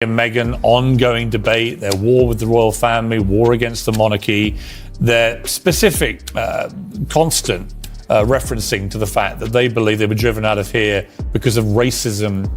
and Meghan ongoing debate, their war with the royal family, war against the monarchy, their specific, constant referencing to the fact that they believe they were driven out of here because of racism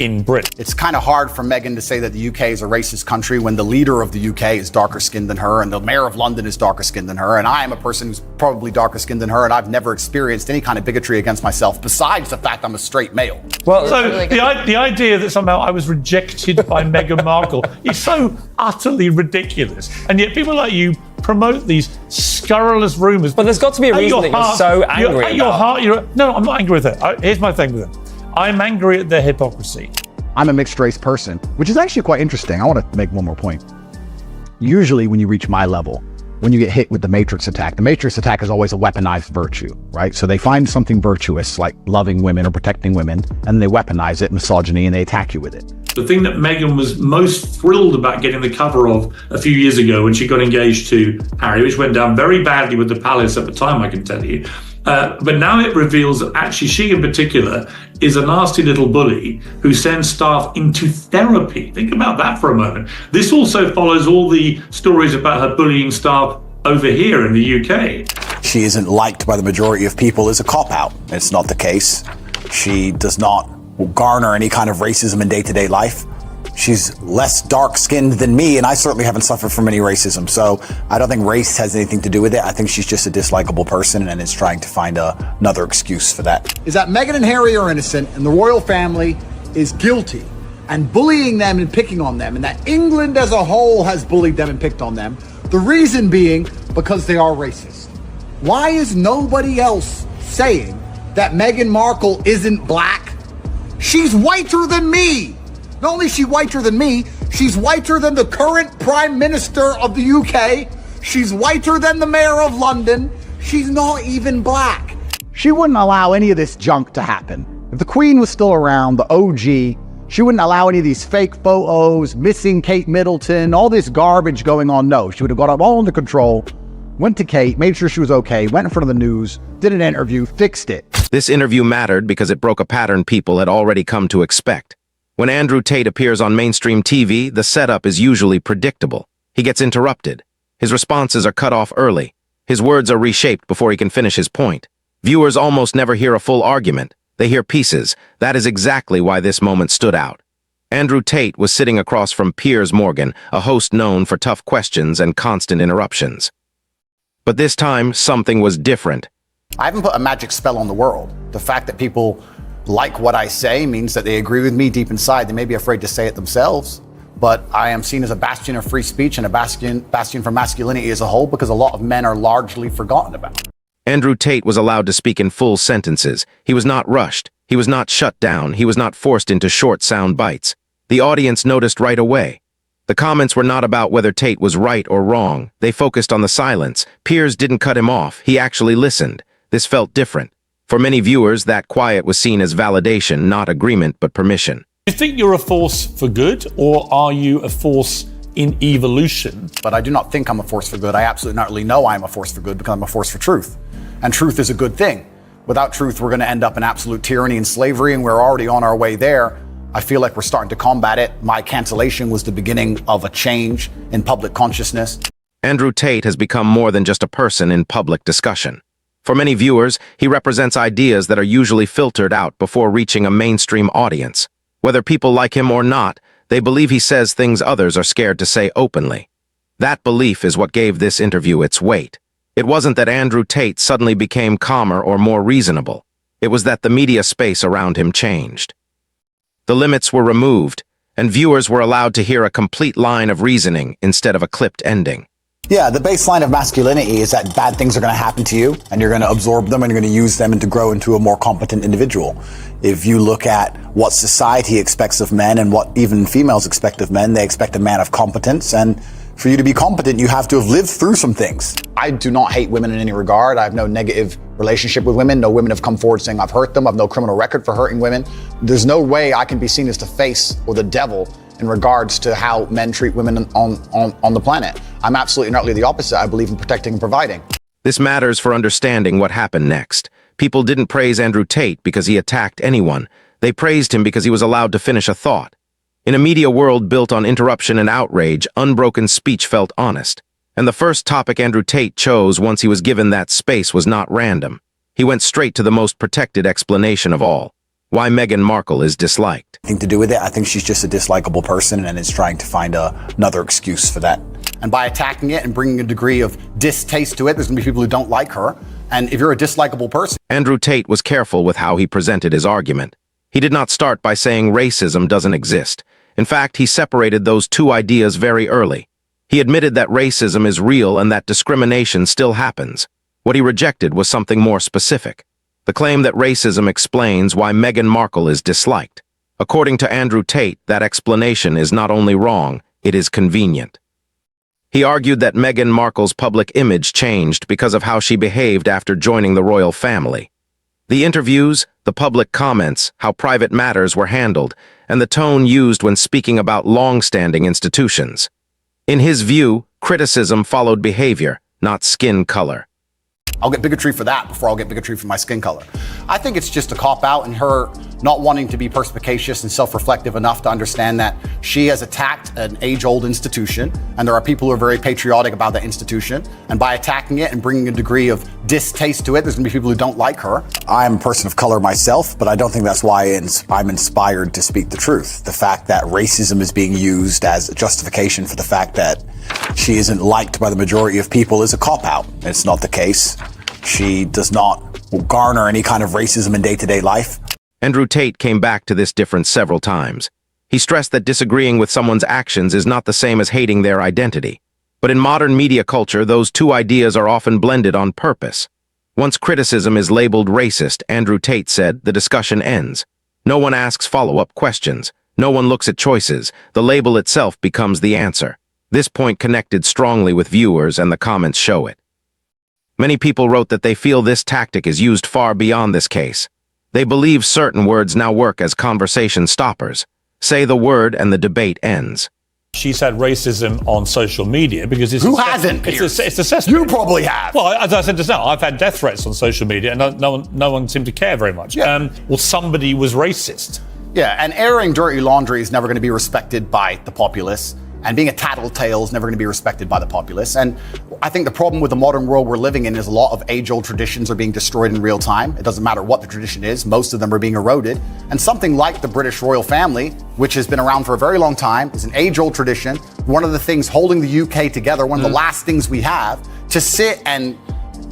in Britain. It's kind of hard for Meghan to say that the UK is a racist country when the leader of the UK is darker skinned than her and the mayor of London is darker skinned than her, and I am a person who's probably darker skinned than her, and I've never experienced any kind of bigotry against myself besides the fact I'm a straight male. Well, so the idea that somehow I was rejected by Meghan Markle is so utterly ridiculous, and yet people like you promote these scurrilous rumours. But there's got to be a reason that you're so angry at your heart, no, I'm not angry with it. Here's my thing with it. I'm angry at their hypocrisy. I'm a mixed race person, which is actually quite interesting. I want to make one more point. Usually when you reach my level, when you get hit with the Matrix attack is always a weaponized virtue, right? So they find something virtuous like loving women or protecting women, and they weaponize it, misogyny, and they attack you with it. The thing that Meghan was most thrilled about getting the cover of a few years ago when she got engaged to Harry, which went down very badly with the palace at the time, I can tell you. But now it reveals that actually she in particular is a nasty little bully who sends staff into therapy. Think about that for a moment. This also follows all the stories about her bullying staff over here in the UK. She isn't liked by the majority of people is a cop-out. It's not the case. She does not garner any kind of racism in day-to-day life. She's less dark-skinned than me, and I certainly haven't suffered from any racism. So I don't think race has anything to do with it. I think she's just a dislikable person and is trying to find another excuse for that. Is that Meghan and Harry are innocent and the royal family is guilty and bullying them and picking on them, and that England as a whole has bullied them and picked on them. The reason being because they are racist. Why is nobody else saying that Meghan Markle isn't black? She's whiter than me. Not only is she whiter than me, she's whiter than the current Prime Minister of the UK. She's whiter than the Mayor of London. She's not even black. She wouldn't allow any of this junk to happen. If the Queen was still around, the OG, she wouldn't allow any of these fake photos, missing Kate Middleton, all this garbage going on. No, she would have got it all under control, went to Kate, made sure she was okay, went in front of the news, did an interview, fixed it. This interview mattered because it broke a pattern people had already come to expect. When Andrew Tate appears on mainstream TV, the setup is usually predictable. He gets interrupted. His responses are cut off early. His words are reshaped before he can finish his point. Viewers almost never hear a full argument. They hear pieces. That is exactly why this moment stood out. Andrew Tate was sitting across from Piers Morgan, a host known for tough questions and constant interruptions. But this time, something was different. I haven't put a magic spell on the world. The fact that people like what I say means that they agree with me deep inside. They may be afraid to say it themselves, but I am seen as a bastion of free speech and a bastion for masculinity as a whole because a lot of men are largely forgotten about. Andrew Tate was allowed to speak in full sentences. He was not rushed. He was not shut down. He was not forced into short sound bites. The audience noticed right away. The comments were not about whether Tate was right or wrong. They focused on the silence. Piers didn't cut him off. He actually listened. This felt different. For many viewers, that quiet was seen as validation, not agreement, but permission. Do you think you're a force for good, or are you a force in evolution? But I do not think I'm a force for good. I absolutely not really know I'm a force for good because I'm a force for truth. And truth is a good thing. Without truth, we're going to end up in absolute tyranny and slavery, and we're already on our way there. I feel like we're starting to combat it. My cancellation was the beginning of a change in public consciousness. Andrew Tate has become more than just a person in public discussion. For many viewers, he represents ideas that are usually filtered out before reaching a mainstream audience. Whether people like him or not, they believe he says things others are scared to say openly. That belief is what gave this interview its weight. It wasn't that Andrew Tate suddenly became calmer or more reasonable. It was that the media space around him changed. The limits were removed, and viewers were allowed to hear a complete line of reasoning instead of a clipped ending. Yeah, the baseline of masculinity is that bad things are going to happen to you, and you're going to absorb them, and you're going to use them and to grow into a more competent individual. If you look at what society expects of men and what even females expect of men, they expect a man of competence, and for you to be competent, you have to have lived through some things. I do not hate women in any regard. I have no negative relationship with women. No women have come forward saying I've hurt them. I have no criminal record for hurting women. There's no way I can be seen as the face or the devil in regards to how men treat women on the planet. I'm absolutely and utterly the opposite. I believe in protecting and providing. This matters for understanding what happened next. People didn't praise Andrew Tate because he attacked anyone. They praised him because he was allowed to finish a thought. In a media world built on interruption and outrage, unbroken speech felt honest. And the first topic Andrew Tate chose once he was given that space was not random. He went straight to the most protected explanation of all: why Meghan Markle is disliked. Nothing to do with it. I think she's just a dislikable person and is trying to find another excuse for that. And by attacking it and bringing a degree of distaste to it, there's going to be people who don't like her. And if you're a dislikable person... Andrew Tate was careful with how he presented his argument. He did not start by saying racism doesn't exist. In fact, he separated those two ideas very early. He admitted that racism is real and that discrimination still happens. What he rejected was something more specific: the claim that racism explains why Meghan Markle is disliked. According to Andrew Tate, that explanation is not only wrong, it is convenient. He argued that Meghan Markle's public image changed because of how she behaved after joining the royal family. The interviews, the public comments, how private matters were handled, and the tone used when speaking about long-standing institutions. In his view, criticism followed behavior, not skin color. I'll get bigotry for that before I'll get bigotry for my skin color. I think it's just a cop-out and her not wanting to be perspicacious and self-reflective enough to understand that she has attacked an age-old institution, and there are people who are very patriotic about that institution, and by attacking it and bringing a degree of distaste to it, there's going to be people who don't like her. I'm a person of color myself, but I don't think that's why I'm inspired to speak the truth. The fact that racism is being used as a justification for the fact that she isn't liked by the majority of people is a cop-out. It's not the case. She does not garner any kind of racism in day-to-day life. Andrew Tate came back to this difference several times. He stressed that disagreeing with someone's actions is not the same as hating their identity. But in modern media culture, those two ideas are often blended on purpose. Once criticism is labeled racist, Andrew Tate said, the discussion ends. No one asks follow-up questions. No one looks at choices. The label itself becomes the answer. This point connected strongly with viewers, and the comments show it. Many people wrote that they feel this tactic is used far beyond this case. They believe certain words now work as conversation stoppers. Say the word and the debate ends. She's had racism on social media because it's... Who hasn't, Piers? It's a cesspool. You probably have. Well, as I said just now, I've had death threats on social media and no one seemed to care very much. Yeah. Well, somebody was racist. Yeah, and airing dirty laundry is never going to be respected by the populace. And being a tattletale is never going to be respected by the populace. And I think the problem with the modern world we're living in is a lot of age-old traditions are being destroyed in real time. It doesn't matter what the tradition is. Most of them are being eroded. And something like the British royal family, which has been around for a very long time, is an age-old tradition. One of the things holding the UK together, one of the last things we have, to sit and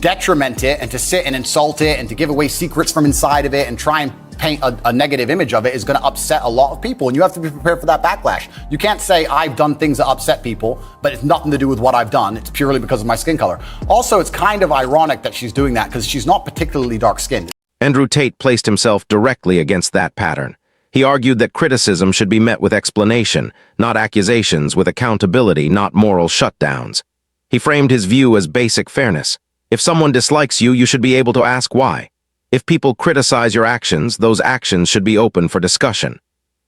detriment it and to sit and insult it and to give away secrets from inside of it and try and paint a negative image of it is going to upset a lot of people, and you have to be prepared for that backlash. You can't say I've done things that upset people, but it's nothing to do with what I've done. It's purely because of my skin color. Also, it's kind of ironic that she's doing that because she's not particularly dark-skinned. Andrew Tate placed himself directly against that pattern. He argued that criticism should be met with explanation, not accusations, with accountability, not moral shutdowns. He framed his view as basic fairness. If someone dislikes you, you should be able to ask why. If people criticize your actions, those actions should be open for discussion.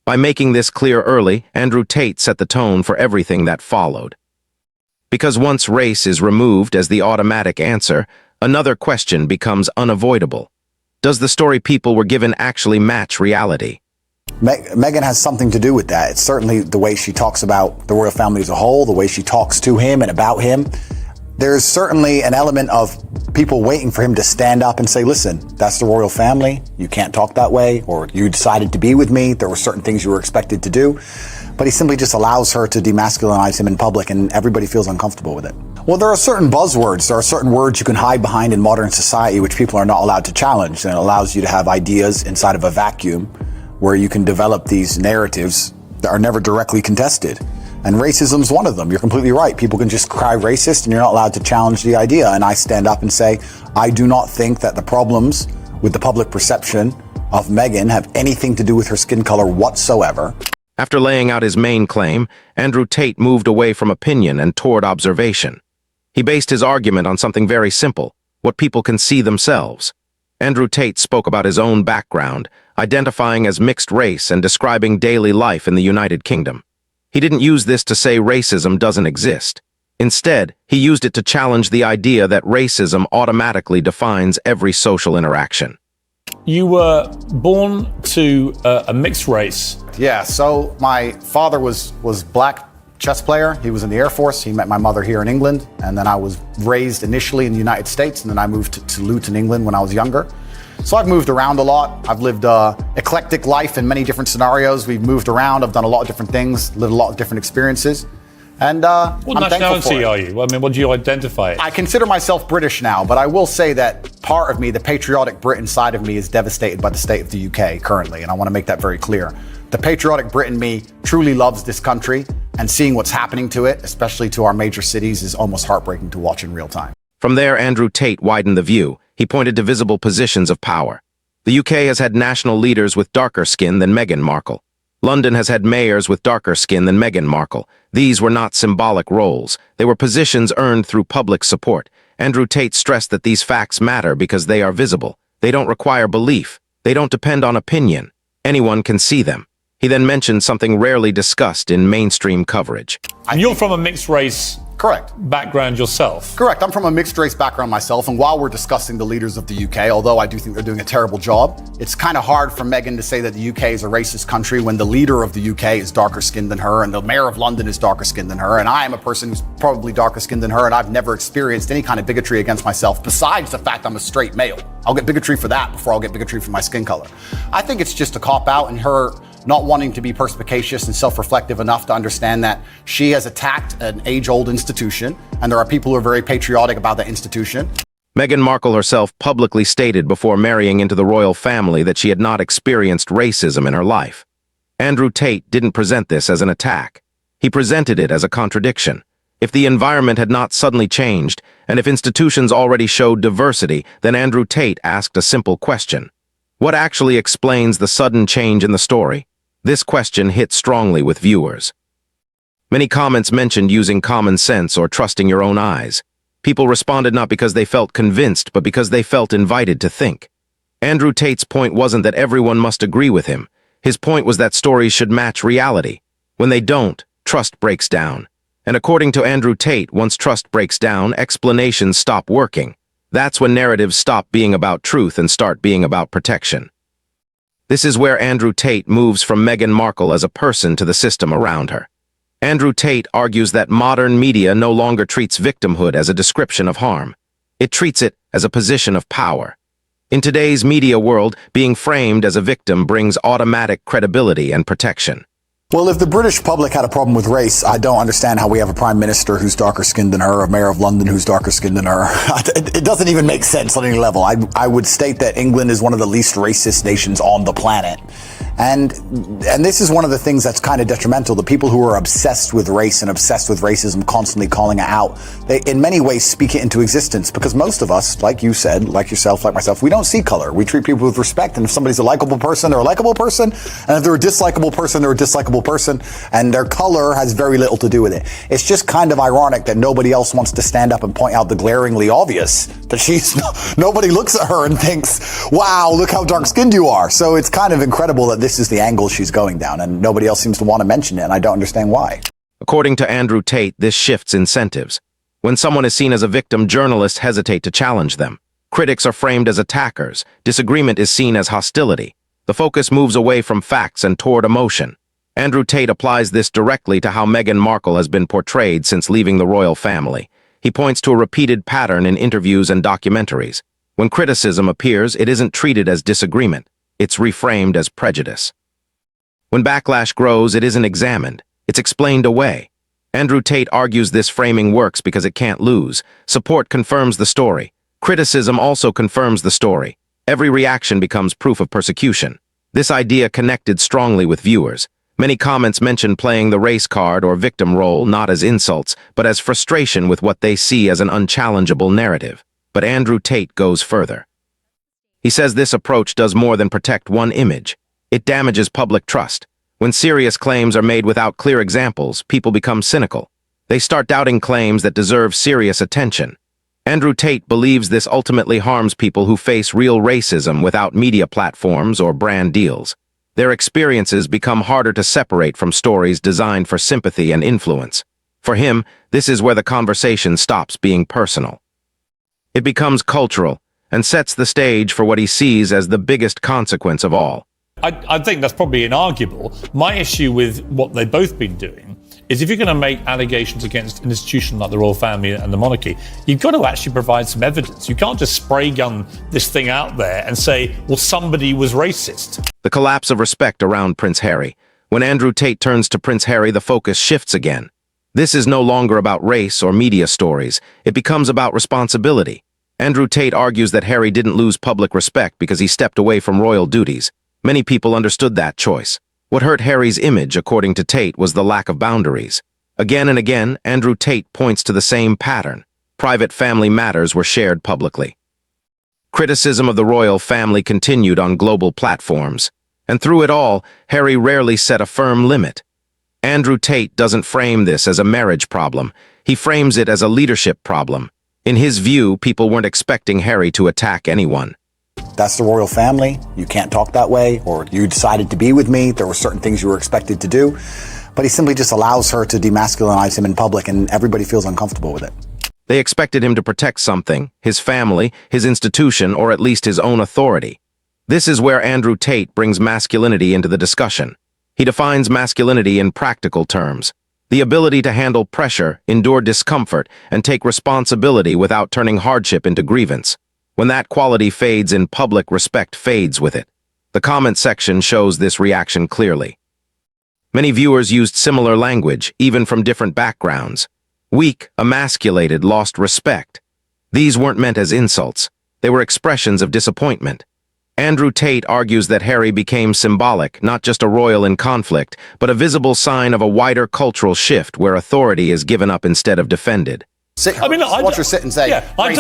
By making this clear early, Andrew Tate set the tone for everything that followed. Because once race is removed as the automatic answer, another question becomes unavoidable. Does the story people were given actually match reality? Meghan has something to do with that. It's certainly the way she talks about the royal family as a whole, the way she talks to him and about him. There's certainly an element of people waiting for him to stand up and say, listen, that's the royal family. You can't talk that way, or you decided to be with me. There were certain things you were expected to do. But he simply just allows her to demasculinize him in public, and everybody feels uncomfortable with it. Well, there are certain buzzwords. There are certain words you can hide behind in modern society which people are not allowed to challenge. And it allows you to have ideas inside of a vacuum where you can develop these narratives that are never directly contested. And racism's one of them. You're completely right. People can just cry racist and you're not allowed to challenge the idea. And I stand up and say, I do not think that the problems with the public perception of Meghan have anything to do with her skin color whatsoever. After laying out his main claim, Andrew Tate moved away from opinion and toward observation. He based his argument on something very simple, what people can see themselves. Andrew Tate spoke about his own background, identifying as mixed race and describing daily life in the United Kingdom. He didn't use this to say racism doesn't exist. Instead, he used it to challenge the idea that racism automatically defines every social interaction. you were born to a mixed race. Yeah, so my father was black chess player. He was in the Air Force. He met my mother here in England. And then I was raised initially in the United States. And then I moved to Luton, England when I was younger. So I've moved around a lot. I've lived an eclectic life in many different scenarios. We've moved around. I've done a lot of different things, lived a lot of different experiences. And what I'm nationality are you? I mean, what do you identify as? I consider myself British now, but I will say that part of me, the patriotic Brit inside of me, is devastated by the state of the UK currently. And I want to make that very clear. The patriotic Brit in me truly loves this country, and seeing what's happening to it, especially to our major cities, is almost heartbreaking to watch in real time. From there, Andrew Tate widened the view. He pointed to visible positions of power. The UK has had national leaders with darker skin than Meghan Markle. London has had mayors with darker skin than Meghan Markle. These were not symbolic roles. They were positions earned through public support. Andrew Tate stressed that these facts matter because they are visible. They don't require belief. They don't depend on opinion. Anyone can see them. He then mentioned something rarely discussed in mainstream coverage. And you're from a mixed race Correct. background yourself. Correct. I'm from a mixed race background myself, and while we're discussing the leaders of the UK, although I do think they're doing a terrible job, it's kind of hard for Meghan to say that the UK is a racist country when the leader of the UK is darker skinned than her and the mayor of London is darker skinned than her, and I am a person who's probably darker skinned than her, and I've never experienced any kind of bigotry against myself besides the fact I'm a straight male. I'll get bigotry for that before I'll get bigotry for my skin color. I think it's just a cop-out, and her not wanting to be perspicacious and self-reflective enough to understand that she has attacked an age-old institution, and there are people who are very patriotic about that institution. Meghan Markle herself publicly stated before marrying into the royal family that she had not experienced racism in her life. Andrew Tate didn't present this as an attack. He presented it as a contradiction. If the environment had not suddenly changed, and if institutions already showed diversity, then Andrew Tate asked a simple question. What actually explains the sudden change in the story? This question hit strongly with viewers. Many comments mentioned using common sense or trusting your own eyes. People responded not because they felt convinced, but because they felt invited to think. Andrew Tate's point wasn't that everyone must agree with him. His point was that stories should match reality. When they don't, trust breaks down. And according to Andrew Tate, once trust breaks down, explanations stop working. That's when narratives stop being about truth and start being about protection. This is where Andrew Tate moves from Meghan Markle as a person to the system around her. Andrew Tate argues that modern media no longer treats victimhood as a description of harm. It treats it as a position of power. In today's media world, being framed as a victim brings automatic credibility and protection. Well, if the British public had a problem with race, I don't understand how we have a prime minister who's darker skinned than her, a mayor of London who's darker skinned than her. It doesn't even make sense on any level. I would state that England is one of the least racist nations on the planet. And this is one of the things that's kind of detrimental. The people who are obsessed with race and obsessed with racism, constantly calling it out, they in many ways speak it into existence, because most of us, like you said, like yourself, like myself, we don't see color. We treat people with respect. And if somebody's a likable person, they're a likable person. And if they're a dislikable person, they're a dislikable person. And their color has very little to do with it. It's just kind of ironic that nobody else wants to stand up and point out the glaringly obvious, that nobody looks at her and thinks, wow, look how dark skinned you are. So it's kind of incredible that this is the angle she's going down, and nobody else seems to want to mention it, and I don't understand why. According to Andrew Tate, this shifts incentives. When someone is seen as a victim, journalists hesitate to challenge them. Critics are framed as attackers. Disagreement is seen as hostility. The focus moves away from facts and toward emotion. Andrew Tate applies this directly to how Meghan Markle has been portrayed since leaving the royal family. He points to a repeated pattern in interviews and documentaries. When criticism appears, it isn't treated as disagreement. It's reframed as prejudice. When backlash grows, it isn't examined. It's explained away. Andrew Tate argues this framing works because it can't lose. Support confirms the story. Criticism also confirms the story. Every reaction becomes proof of persecution. This idea connected strongly with viewers. Many comments mentioned playing the race card or victim role not as insults, but as frustration with what they see as an unchallengeable narrative. But Andrew Tate goes further. He says this approach does more than protect one image. It damages public trust. When serious claims are made without clear examples, people become cynical. They start doubting claims that deserve serious attention. Andrew Tate believes this ultimately harms people who face real racism without media platforms or brand deals. Their experiences become harder to separate from stories designed for sympathy and influence. For him, this is where the conversation stops being personal. It becomes cultural, and sets the stage for what he sees as the biggest consequence of all. I think that's probably inarguable. My issue with what they've both been doing is if you're going to make allegations against an institution like the royal family and the monarchy, you've got to actually provide some evidence. You can't just spray gun this thing out there and say, well, somebody was racist. The collapse of respect around Prince Harry. When Andrew Tate turns to Prince Harry, the focus shifts again. This is no longer about race or media stories. It becomes about responsibility. Andrew Tate argues that Harry didn't lose public respect because he stepped away from royal duties. Many people understood that choice. What hurt Harry's image, according to Tate, was the lack of boundaries. Again and again, Andrew Tate points to the same pattern. Private family matters were shared publicly. Criticism of the royal family continued on global platforms. And through it all, Harry rarely set a firm limit. Andrew Tate doesn't frame this as a marriage problem. He frames it as a leadership problem. In his view, people weren't expecting Harry to attack anyone. That's the royal family. You can't talk that way, or you decided to be with me. There were certain things you were expected to do. But he simply just allows her to demasculinize him in public, and everybody feels uncomfortable with it. They expected him to protect something, his family, his institution, or at least his own authority. This is where Andrew Tate brings masculinity into the discussion. He defines masculinity in practical terms. The ability to handle pressure, endure discomfort, and take responsibility without turning hardship into grievance. When that quality fades in public, respect fades with it. The comment section shows this reaction clearly. Many viewers used similar language, even from different backgrounds. Weak, emasculated, lost respect. These weren't meant as insults. They were expressions of disappointment. Andrew Tate argues that Harry became symbolic, not just a royal in conflict, but a visible sign of a wider cultural shift where authority is given up instead of defended. I mean, look, watch her sit and say, yeah, I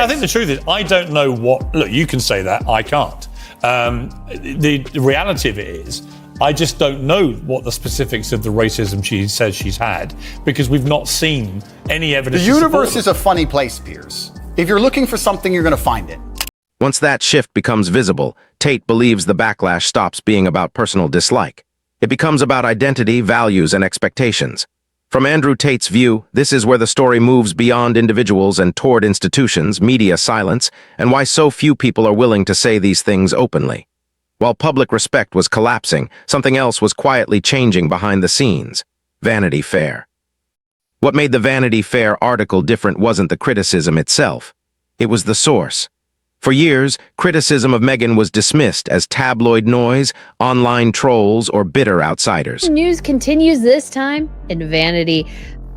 think the truth is, I don't know what... Look, you can say that, I can't. The reality of it is, I just don't know what the specifics of the racism she says she's had, because we've not seen any evidence. The universe is a funny place, Piers. If you're looking for something, you're going to find it. Once that shift becomes visible, Tate believes the backlash stops being about personal dislike. It becomes about identity, values, and expectations. From Andrew Tate's view, this is where the story moves beyond individuals and toward institutions, media silence, and why so few people are willing to say these things openly. While public respect was collapsing, something else was quietly changing behind the scenes. Vanity Fair. What made the Vanity Fair article different wasn't the criticism itself. It was the source. For years, criticism of Meghan was dismissed as tabloid noise, online trolls, or bitter outsiders. News continues this time in Vanity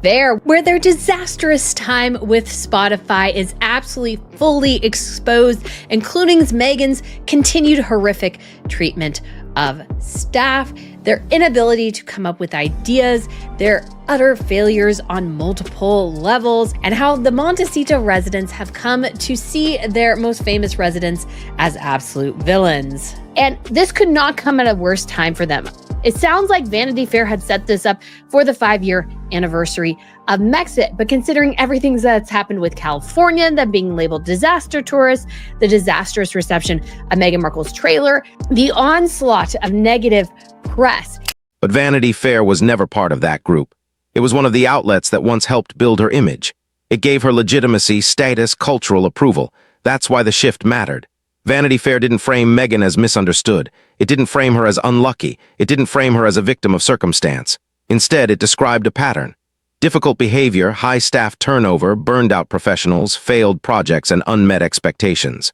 Fair, where their disastrous time with Spotify is absolutely fully exposed, including Meghan's continued horrific treatment of staff, their inability to come up with ideas, their utter failures on multiple levels, and how the Montecito residents have come to see their most famous residents as absolute villains. And this could not come at a worse time for them. It sounds like Vanity Fair had set this up for the 5-year anniversary of Megxit, but considering everything that's happened with California, them being labeled disaster tourists, the disastrous reception of Meghan Markle's trailer, the onslaught of negative press. But Vanity Fair was never part of that group. It was one of the outlets that once helped build her image. It gave her legitimacy, status, cultural approval. That's why the shift mattered. Vanity Fair didn't frame Meghan as misunderstood. It didn't frame her as unlucky. It didn't frame her as a victim of circumstance. Instead, it described a pattern. Difficult behavior, high staff turnover, burned-out professionals, failed projects, and unmet expectations.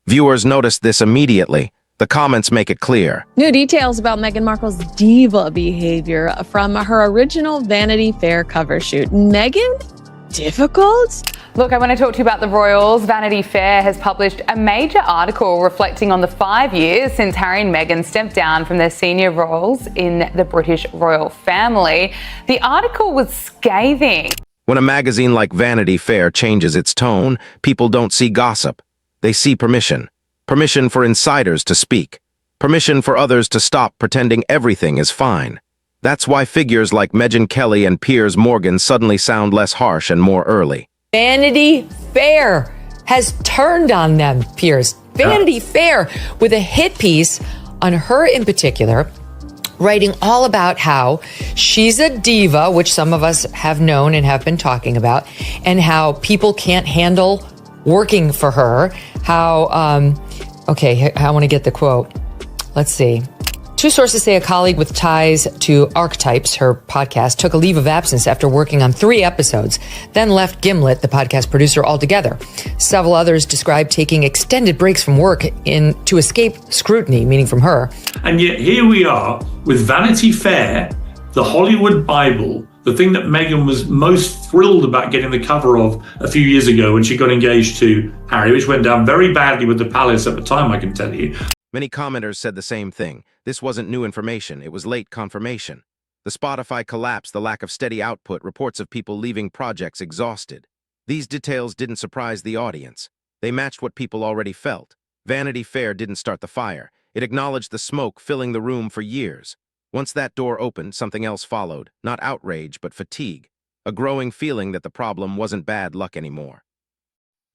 Viewers noticed this immediately. The comments make it clear. New details about Meghan Markle's diva behavior from her original Vanity Fair cover shoot. Meghan? Difficult? Look, I want to talk to you about the royals. Vanity Fair has published a major article reflecting on the 5 years since Harry and Meghan stepped down from their senior roles in the British royal family. The article was scathing. When a magazine like Vanity Fair changes its tone, people don't see gossip. They see permission. Permission for insiders to speak. Permission for others to stop pretending everything is fine. That's why figures like Meghan Kelly and Piers Morgan suddenly sound less harsh and more early. Vanity Fair has turned on them, Piers. Vanity Fair with a hit piece on her in particular, writing all about how she's a diva, which some of us have known and have been talking about, and how people can't handle working for her, how, I want to get the quote. Let's see. Two sources say a colleague with ties to Archetypes, her podcast, took a leave of absence after working on 3 episodes, then left Gimlet, the podcast producer, altogether. Several others described taking extended breaks from work to escape scrutiny, meaning from her. And yet here we are with Vanity Fair, the Hollywood Bible, the thing that Meghan was most thrilled about getting the cover of a few years ago when she got engaged to Harry, which went down very badly with the palace at the time, I can tell you. Many commenters said the same thing. This wasn't new information, it was late confirmation. The Spotify collapse, the lack of steady output, reports of people leaving projects exhausted. These details didn't surprise the audience. They matched what people already felt. Vanity Fair didn't start the fire. It acknowledged the smoke filling the room for years. Once that door opened, something else followed. Not outrage, but fatigue. A growing feeling that the problem wasn't bad luck anymore.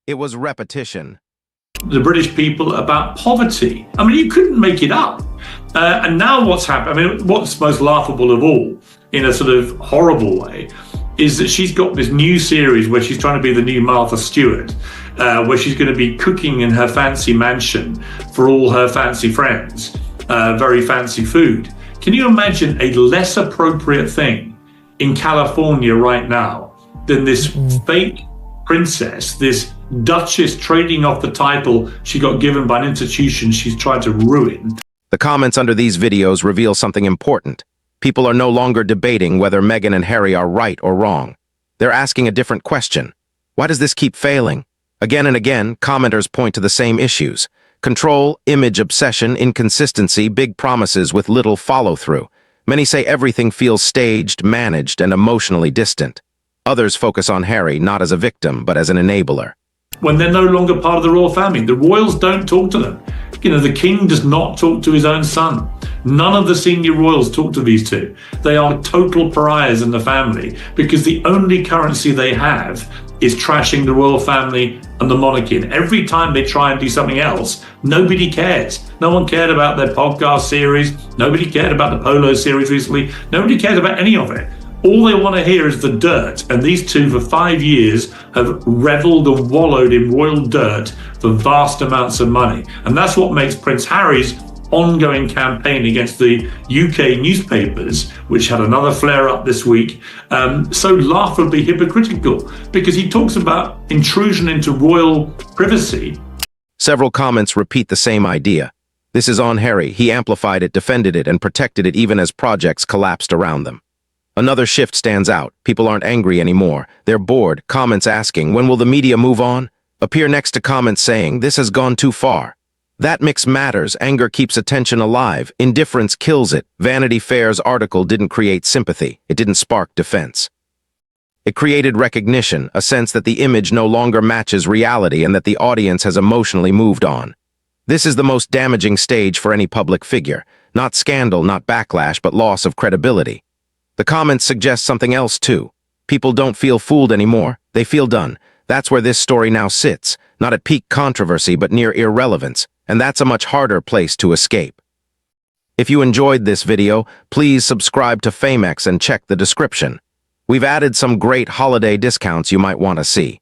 It was repetition. The British people about poverty. I mean, you couldn't make it up. And now what's happened, I mean, what's most laughable of all, in a sort of horrible way, is that she's got this new series where she's trying to be the new Martha Stewart, where she's going to be cooking in her fancy mansion for all her fancy friends, very fancy food. Can you imagine a less appropriate thing in California right now than this fake princess, this Duchess trading off the title she got given by an institution she's tried to ruin? The comments under these videos reveal something important. People are no longer debating whether Meghan and Harry are right or wrong. They're asking a different question. Why does this keep failing? Again and again, commenters point to the same issues. Control, image obsession, inconsistency, big promises with little follow-through. Many say everything feels staged, managed, and emotionally distant. Others focus on Harry not as a victim, but as an enabler. When they're no longer part of the royal family, the royals don't talk to them. You know, the king does not talk to his own son. None of the senior royals talk to these two. They are total pariahs in the family because the only currency they have is trashing the royal family and the monarchy. And every time they try and do something else, nobody cares. No one cared about their podcast series. Nobody cared about the polo series recently. Nobody cares about any of it. All they want to hear is the dirt. And these two, for 5 years, have reveled and wallowed in royal dirt for vast amounts of money. And that's what makes Prince Harry's ongoing campaign against the UK newspapers, which had another flare-up this week, so laughably hypocritical, because he talks about intrusion into royal privacy. Several comments repeat the same idea. This is on Harry. He amplified it, defended it, and protected it even as projects collapsed around them. Another shift stands out. People aren't angry anymore. They're bored. Comments asking, when will the media move on? Appear next to comments saying, this has gone too far. That mix matters. Anger keeps attention alive. Indifference kills it. Vanity Fair's article didn't create sympathy. It didn't spark defense. It created recognition, a sense that the image no longer matches reality and that the audience has emotionally moved on. This is the most damaging stage for any public figure. Not scandal, not backlash, but loss of credibility. The comments suggest something else too. People don't feel fooled anymore. They feel done. That's where this story now sits, not at peak controversy, but near irrelevance. And that's a much harder place to escape. If you enjoyed this video, please subscribe to FameX and check the description. We've added some great holiday discounts you might want to see.